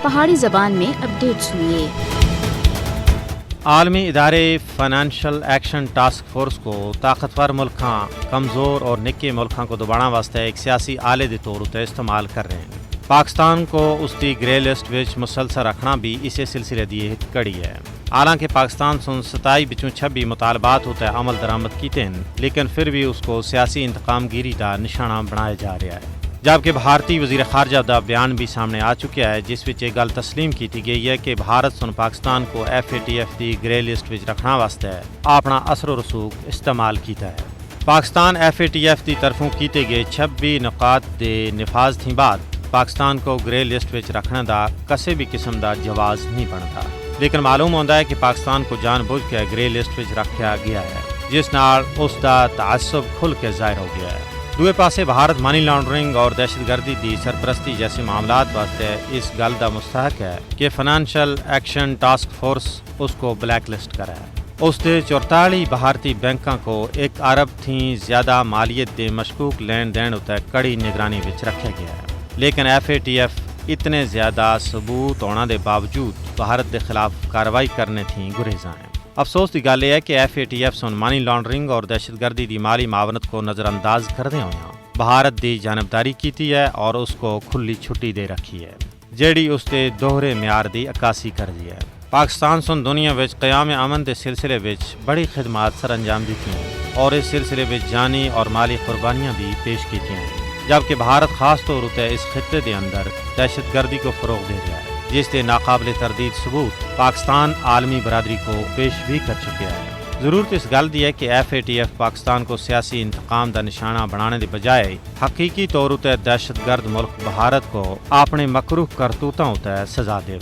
پہاڑی زبان میں اپڈیٹ سنیے۔ عالمی ادارے فائنینشل ایکشن ٹاسک فورس کو طاقتور ملکاں کمزور اور نکے ملکاں کو دبانا واسطے ایک سیاسی آلے دے طور تے استعمال کر رہے ہیں۔ پاکستان کو اس دی گرے لسٹ وچ مسلسل رکھنا بھی اسی سلسلے دی ایک کڑی ہے۔ حالانکہ پاکستان سن 27 بچوں 26 مطالبات ہوتا ہے عمل درآمد کیتے ہیں، لیکن پھر بھی اس کو سیاسی انتقام گیری کا نشانہ بنایا جا رہا ہے۔ جبکہ بھارتی وزیر خارجہ کا بیان بھی سامنے آ چکا ہے، جس وچ یہ گل تسلیم کی گئی ہے کہ بھارت سن پاکستان کو FATF the grey list which رکھنا واسطے اپنا اثر و رسوخ استعمال کیتا ہے۔ پاکستان FATF دی طرفوں کیتے گئے 26 نکات دے نفاذ تھی بعد پاکستان کو گرے لسٹ وچ رکھنے دا کسی بھی قسم دا جواز نہیں بنتا، لیکن معلوم ہوتا ہے کہ پاکستان کو جان بوجھ کے گرے لسٹ وچ رکھا گیا ہے، جس نال اس دا تعصب کھل کے ظاہر ہو گیا ہے۔ دوسرے پاسے بھارت منی لانڈرنگ اور دہشت گردی دی سرپرستی جیسے معاملات واسطے اس گل دا مستحق ہے کہ فائنینشل ایکشن ٹاسک فورس اس کو بلیک لسٹ کرا ہے۔ اس دے 44 بھارتی بینکاں کو 1 ارب تھی زیادہ مالیت دے مشکوک لین دین ہوتا ہے کڑی نگرانی وچ رکھا گیا ہے، لیکن FATF اتنے زیادہ ثبوت ہونے دے باوجود بھارت دے خلاف کارروائی کرنے تھیں گریزاں ہیں۔ افسوس کی گل یہ ہے کہ FATF سن منی لانڈرنگ اور دہشت گردی دی مالی معاونت کو نظر انداز کردے ہوئے بھارت دی جانبداری کیتی ہے اور اس کو کھلی چھٹی دے رکھی ہے، جیڑی اس دے دوہرے معیار دی عکاسی کر دی ہے۔ پاکستان سن دنیا وچ قیام امن دے سلسلے وچ بڑی خدمات سر انجام دیتی ہیں اور اس سلسلے وچ جانی اور مالی قربانیاں بھی پیش کی ہیں، جبکہ بھارت خاص طور تے اس خطے دے اندر دہشت گردی کو فروغ دے رہا ہے، جس کے ناقابل تردید ثبوت پاکستان عالمی برادری کو پیش بھی کر چکا ہے۔ ضرورت اس گل دی ہے کہ FATF پاکستان کو سیاسی انتقام دا نشانہ بنانے دی بجائے حقیقی طور تے دہشت گرد ملک بھارت کو اپنے مکروہ کرتوتاں تے سزا دے۔